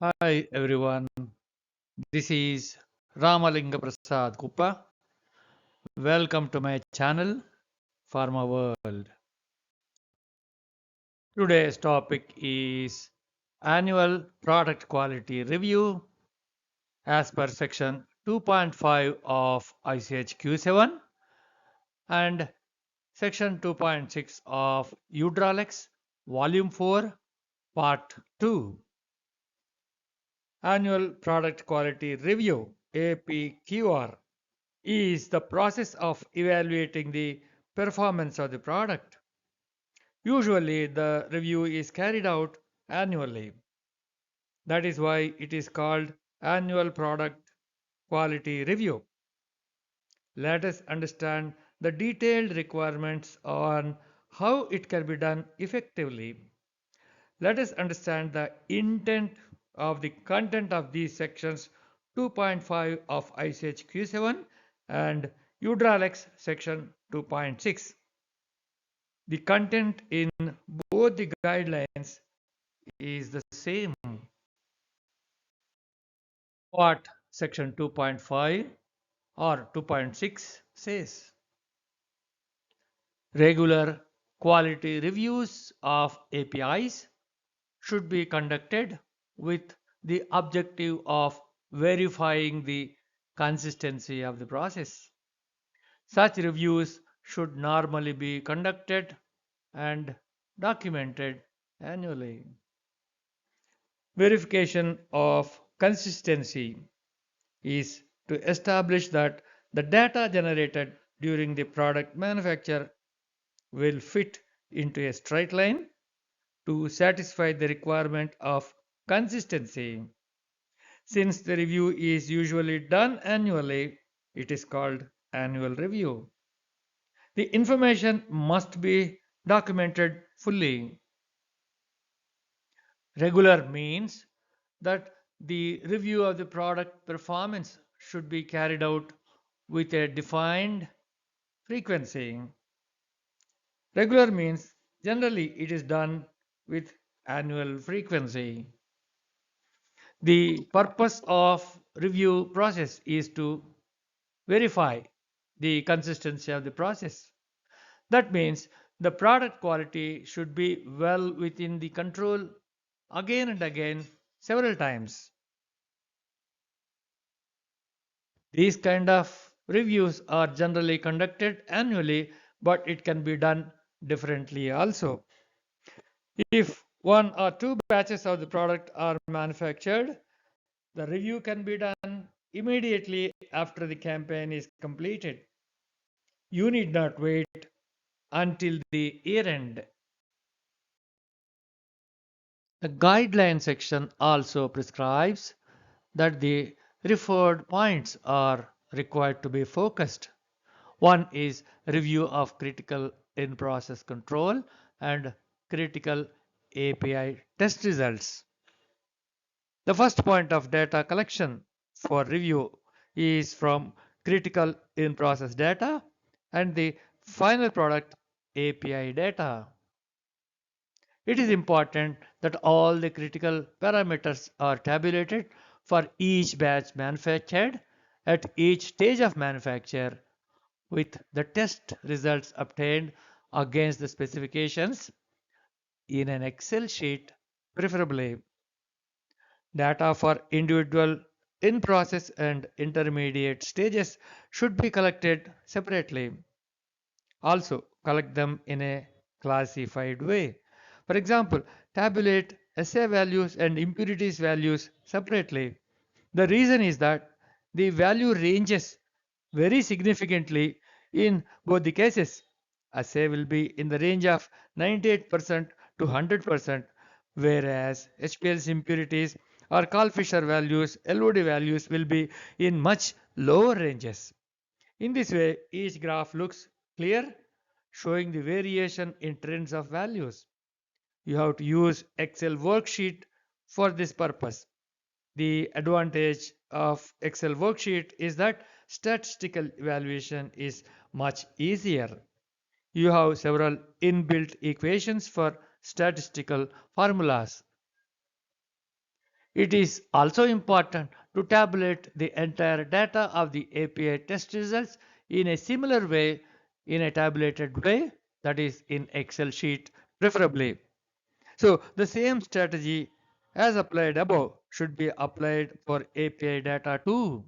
Hi everyone, this is Ramalinga Prasad Kuppa. Welcome to my channel, Pharma World. Today's topic is Annual Product Quality Review as per Section 2.5 of ICH-Q7 and Section 2.6 of Udralex Volume 4 Part 2. Annual Product Quality Review APQR is the process of evaluating the performance of the product. Usually, the review is carried out annually. That is why it is called Annual Product Quality Review. Let us understand the detailed requirements on how it can be done effectively. Let us understand the intent of the content of these sections 2.5 of ICH Q7 and Udralex section 2.6. The content in both the guidelines is the same. What section 2.5 or 2.6 says. Regular quality reviews of APIs should be conducted with the objective of verifying the consistency of the process. Such reviews should normally be conducted and documented annually. Verification of consistency is to establish that the data generated during the product manufacture will fit into a straight line to satisfy the requirement of consistency. Since the review is usually done annually, it is called annual review. The information must be documented fully. Regular means that the review of the product performance should be carried out with a defined frequency. Regular means generally it is done with annual frequency. The purpose of review process is to verify the consistency of the process. That means the product quality should be well within the control again and again several times. These kind of reviews are generally conducted annually, but it can be done differently also. If one or two batches of the product are manufactured, the review can be done immediately after the campaign is completed. You need not wait until the year end. The guideline section also prescribes that the referred points are required to be focused. One is review of critical in-process control and critical API test results. The first point of data collection for review is from critical in-process data and the final product API data. It is important that all the critical parameters are tabulated for each batch manufactured at each stage of manufacture with the test results obtained against the specifications in an Excel sheet, preferably. Data for individual in-process and intermediate stages should be collected separately. Also, collect them in a classified way. For example, tabulate assay values and impurities values separately. The reason is that the value ranges very significantly in both the cases. Assay will be in the range of 98% to 100%, whereas HPLC impurities or Fisher values, LOD values will be in much lower ranges. In this way, each graph looks clear, showing the variation in trends of values. You have to use Excel worksheet for this purpose. The advantage of Excel worksheet is that statistical evaluation is much easier. You have several inbuilt equations for statistical formulas. It is also important to tabulate the entire data of the API test results in a similar way, in a tabulated way, that is in Excel sheet preferably. So the same strategy as applied above should be applied for API data too.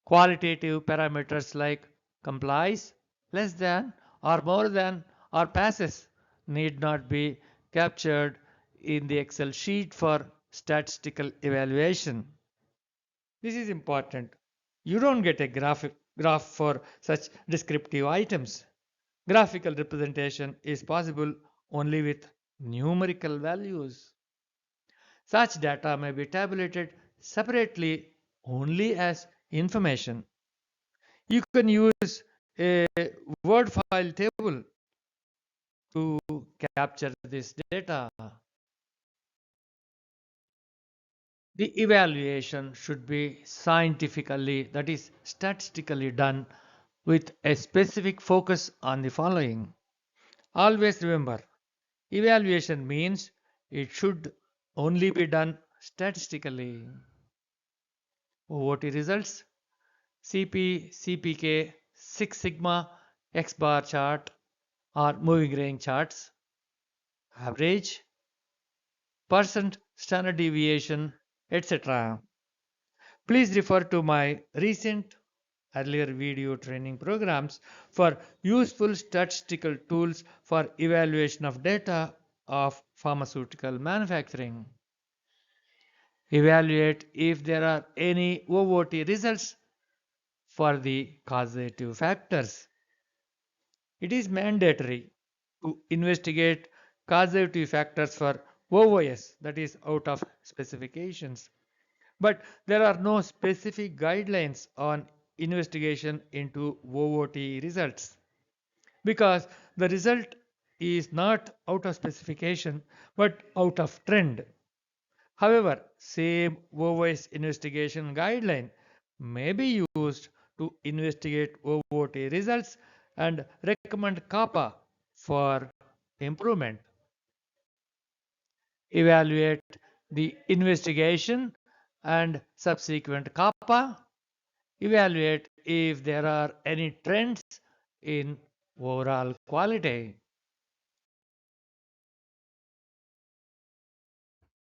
Qualitative parameters like complies, less than, or more than, or passes need not be captured in the Excel sheet for statistical evaluation. This is important. You don't get a graph for such descriptive items. Graphical representation is possible only with numerical values. Such data may be tabulated separately only as information. You can use a word file table to capture this data. The evaluation should be scientifically, that is, statistically done with a specific focus on the following. Always remember, evaluation means it should only be done statistically. OOT results, CP, CPK, Six Sigma, X bar chart or moving range charts, average, percent standard deviation, etc. Please refer to my recent earlier video training programs for useful statistical tools for evaluation of data of pharmaceutical manufacturing. Evaluate if there are any OOT results for the causative factors. It is mandatory to investigate causative factors for OOS, that is out of specifications. But there are no specific guidelines on investigation into OOT results because the result is not out of specification but out of trend. However, same OOS investigation guideline may be used to investigate OOT results and recommend CAPA for improvement. Evaluate the investigation and subsequent CAPA. Evaluate if there are any trends in overall quality.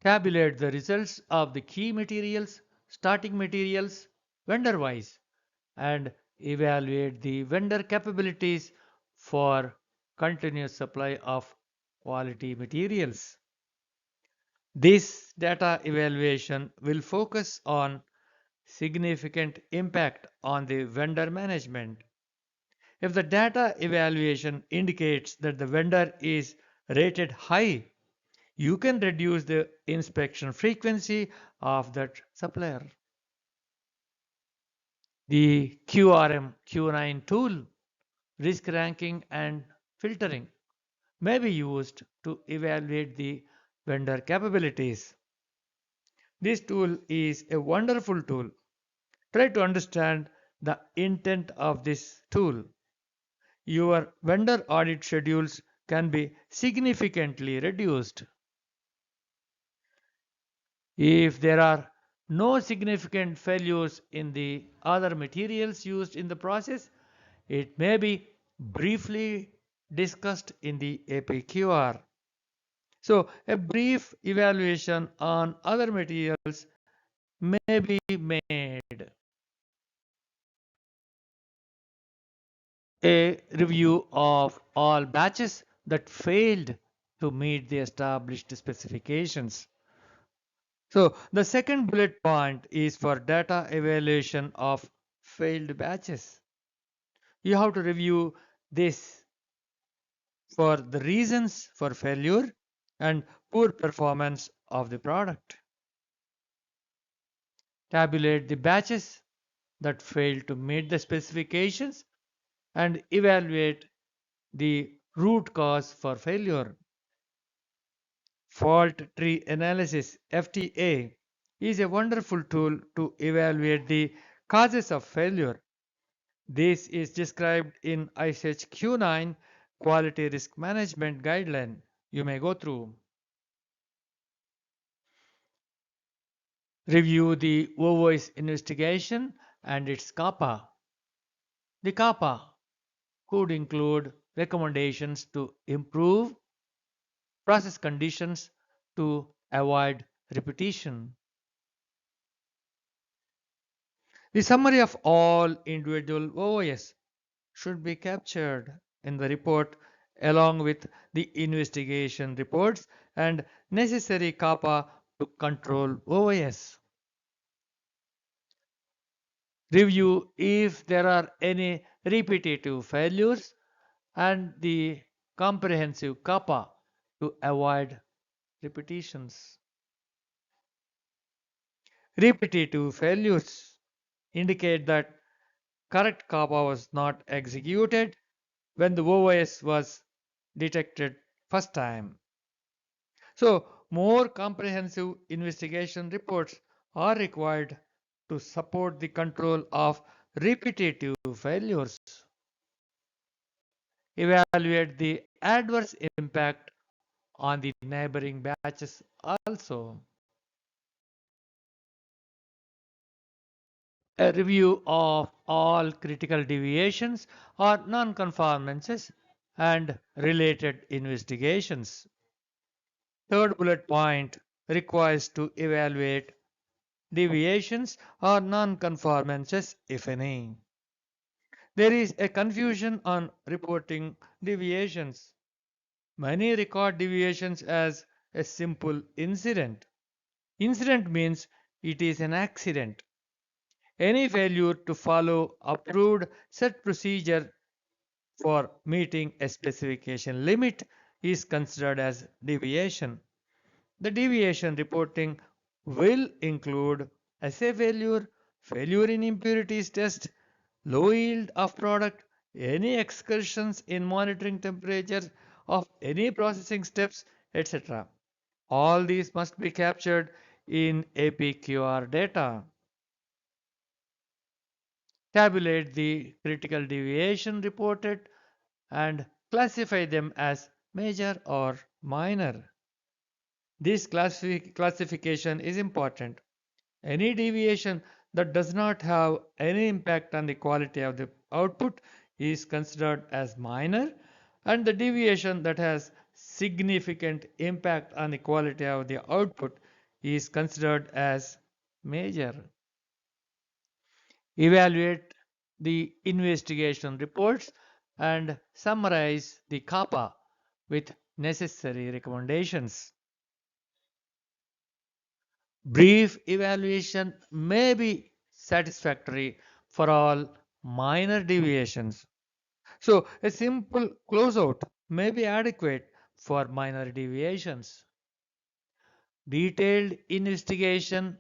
Tabulate the results of the key materials, starting materials, vendor wise, and evaluate the vendor capabilities for continuous supply of quality materials. This data evaluation will focus on significant impact on the vendor management. If the data evaluation indicates that the vendor is rated high, you can reduce the inspection frequency of that supplier. The QRM Q9 tool, risk ranking and filtering, may be used to evaluate the vendor capabilities. This tool is a wonderful tool. Try to understand the intent of this tool. Your vendor audit schedules can be significantly reduced. If there are no significant failures in the other materials used in the process, it may be briefly discussed in the APQR. So, a brief evaluation on other materials may be made. A review of all batches that failed to meet the established specifications. So the second bullet point is for data evaluation of failed batches. You have to review this for the reasons for failure and poor performance of the product. Tabulate the batches that failed to meet the specifications and evaluate the root cause for failure. Fault tree analysis FTA is a wonderful tool to evaluate the causes of failure. This is described in ISHQ9 Quality Risk Management Guideline. You may go through. Review the OOS investigation and its CAPA. The CAPA could include recommendations to improve process conditions to avoid repetition. The summary of all individual OOS should be captured in the report along with the investigation reports and necessary CAPA to control OOS. Review if there are any repetitive failures and the comprehensive CAPA to avoid repetitions. Repetitive failures indicate that correct CAPA was not executed when the OOS was detected first time. So, more comprehensive investigation reports are required to support the control of repetitive failures. Evaluate the adverse impact on the neighboring batches also. A review of all critical deviations or non-conformances and related investigations. Third bullet point requires to evaluate deviations or non-conformances if any. There is a confusion on reporting deviations. Many record deviations as a simple incident. Incident means it is an accident. Any failure to follow approved set procedure for meeting a specification limit is considered as deviation. The deviation reporting will include assay failure, failure in impurities test, low yield of product, any excursions in monitoring temperature of any processing steps, etc. All these must be captured in APQR data. Tabulate the critical deviation reported and classify them as major or minor. This classification is important. Any deviation that does not have any impact on the quality of the output is considered as minor, and the deviation that has significant impact on the quality of the output is considered as major. Evaluate the investigation reports and summarize the CAPA with necessary recommendations. Brief evaluation may be satisfactory for all minor deviations. So, a simple closeout may be adequate for minor deviations. Detailed investigation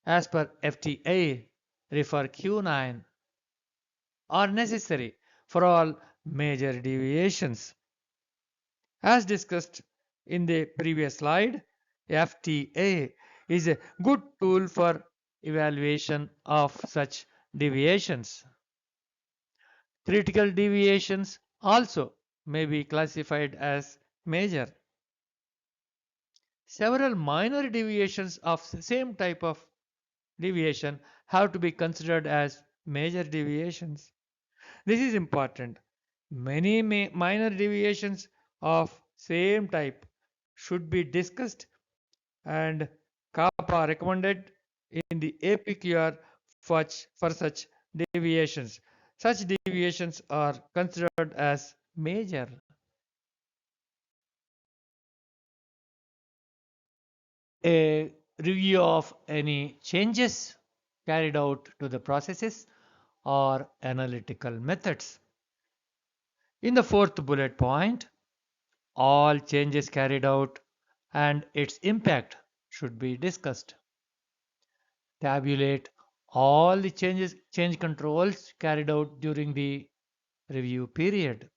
as per FTA refer Q9 are necessary for all major deviations. As discussed in the previous slide, FTA is a good tool for evaluation of such deviations. Critical deviations also may be classified as major. Several minor deviations of same type of deviation have to be considered as major deviations. This is important. Many minor deviations of same type should be discussed and CAPA recommended in the APQR for such deviations. Such deviations are considered as major. A review of any changes carried out to the processes or analytical methods. In the fourth bullet point, all changes carried out and its impact should be discussed. Tabulate all the change controls carried out during the review period.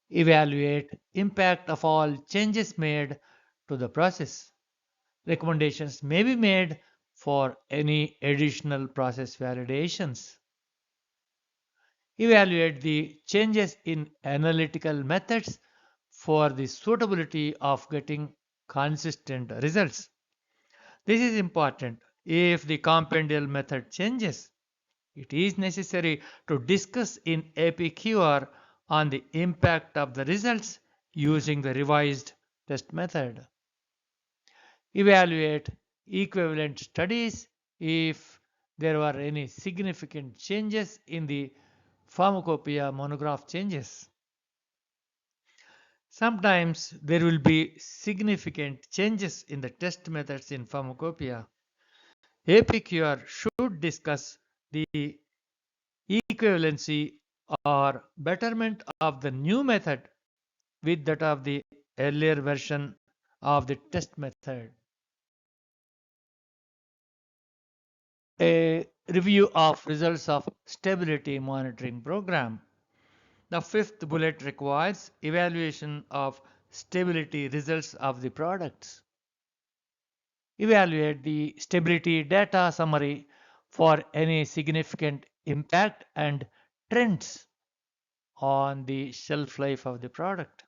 Evaluate impact of all changes made to the process. Recommendations may be made for any additional process validations. Evaluate the changes in analytical methods for the suitability of getting consistent results. This is important. If the compendial method changes, it is necessary to discuss in APQR on the impact of the results using the revised test method. Evaluate equivalent studies if there were any significant changes in the pharmacopoeia monograph changes. Sometimes there will be significant changes in the test methods in pharmacopoeia. APQR should discuss the equivalency or betterment of the new method with that of the earlier version of the test method. A review of results of stability monitoring program. The fifth bullet requires evaluation of stability results of the products. Evaluate the stability data summary for any significant impact and trends on the shelf life of the product.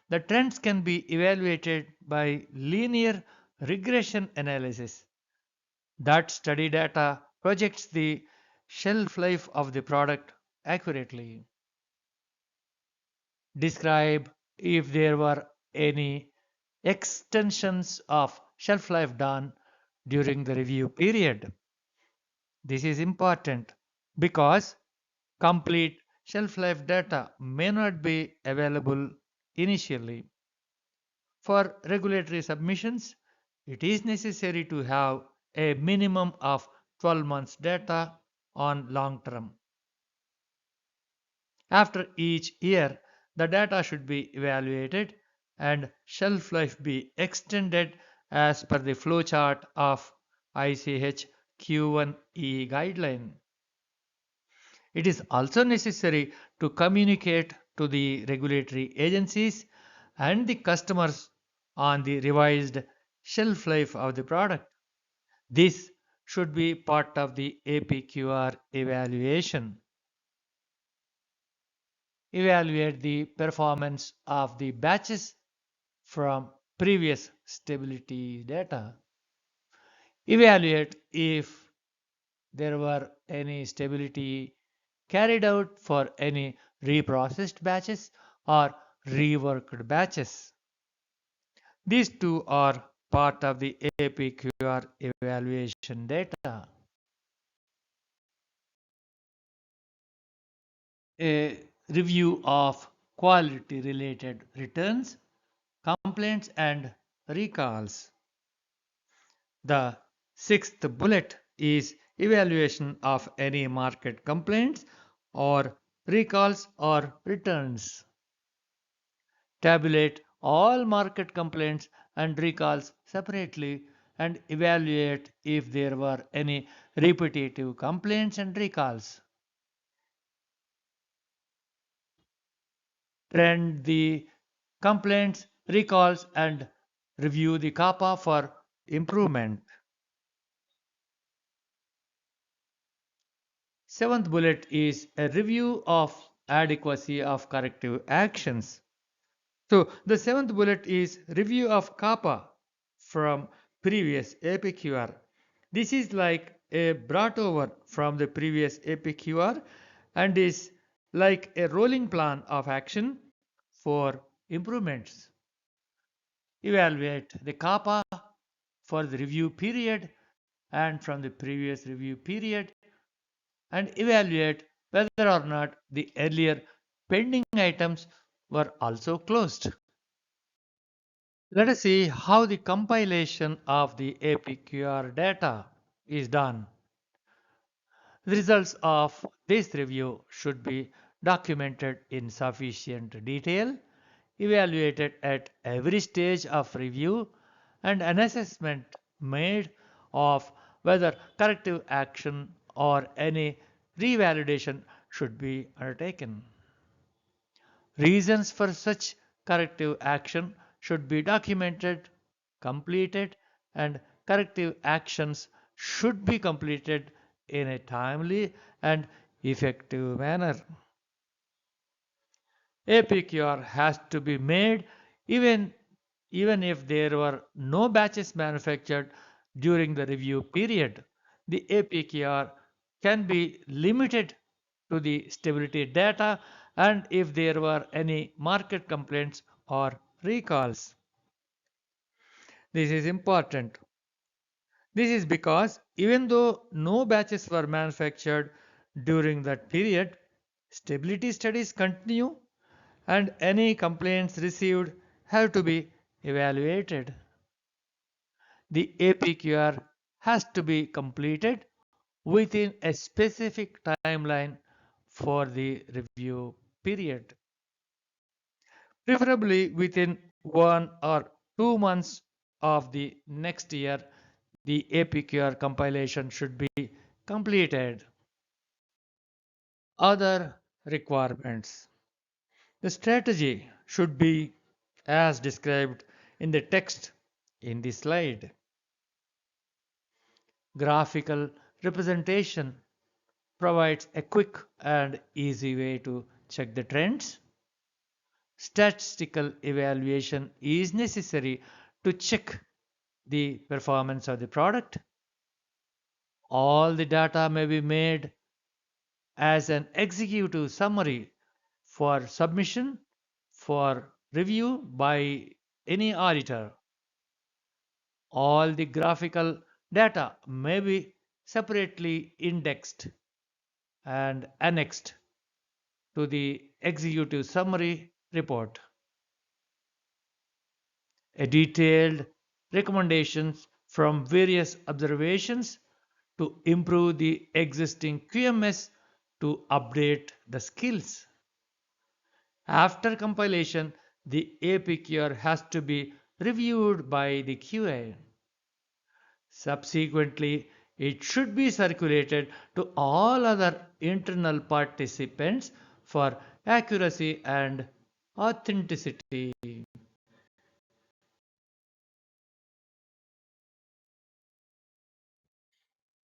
The trends can be evaluated by linear regression analysis. That study data projects the shelf life of the product accurately. Describe if there were any extensions of shelf life done during the review period. This is important because complete shelf life data may not be available initially. For regulatory submissions, it is necessary to have a minimum of 12 months data on long term. After each year, the data should be evaluated and shelf life be extended as per the flowchart of ICH Q1E guideline. It is also necessary to communicate to the regulatory agencies and the customers on the revised shelf life of the product. This should be part of the APQR evaluation. Evaluate the performance of the batches from previous stability data. Evaluate if there were any stability carried out for any reprocessed batches or reworked batches. These two are part of the APQR evaluation data. A review of quality related returns, complaints, and recalls. The sixth bullet is evaluation of any market complaints or recalls or returns. Tabulate all market complaints and recalls separately and evaluate if there were any repetitive complaints and recalls. Trend the complaints, recalls, and review the CAPA for improvement. Seventh bullet is a review of adequacy of corrective actions. So the seventh bullet is review of CAPA from previous APQR. This is like a brought over from the previous APQR and is like a rolling plan of action for improvements. Evaluate the CAPA for the review period and from the previous review period and evaluate whether or not the earlier pending items were also closed. Let us see how the compilation of the APQR data is done. The results of this review should be documented in sufficient detail, evaluated at every stage of review, and an assessment made of whether corrective action or any revalidation should be undertaken. Reasons for such corrective action should be documented, completed, and corrective actions should be completed in a timely and effective manner. APQR has to be made even if there were no batches manufactured during the review period. The APQR can be limited to the stability data and if there were any market complaints or recalls. This is important. This is because even though no batches were manufactured during that period, stability studies continue and any complaints received have to be evaluated. The APQR has to be completed within a specific timeline for the review period, preferably within 1 or 2 months of the next year. The APQR compilation should be completed. Other requirements. The strategy should be as described in the text in the slide. Graphical representation provides a quick and easy way to check the trends. Statistical evaluation is necessary to check the performance of the product. All the data may be made as an executive summary for submission for review by any auditor. All the graphical data may be separately indexed and annexed to the executive summary report. A detailed recommendations from various observations to improve the existing QMS to update the skills. After compilation, the APQR has to be reviewed by the QA. Subsequently, it should be circulated to all other internal participants for accuracy and authenticity.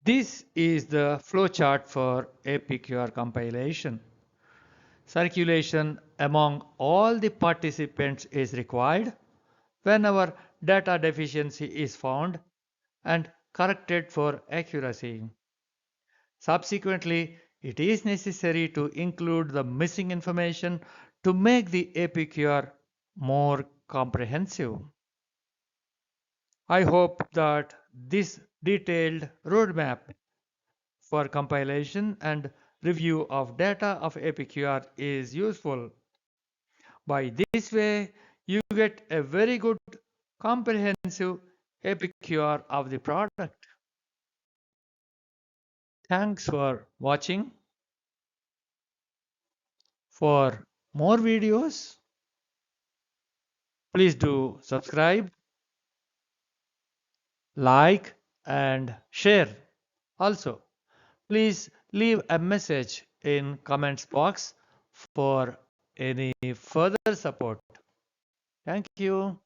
This is the flowchart for APQR compilation. Circulation among all the participants is required whenever data deficiency is found and corrected for accuracy. Subsequently, it is necessary to include the missing information to make the APQR more comprehensive. I hope that this detailed roadmap for compilation and review of data of APQR is useful. By this way, you get a very good comprehensive APQR of the product. Thanks for watching. For more videos, please do subscribe, like, and share. Also, please leave a message in comments box for any further support. Thank you.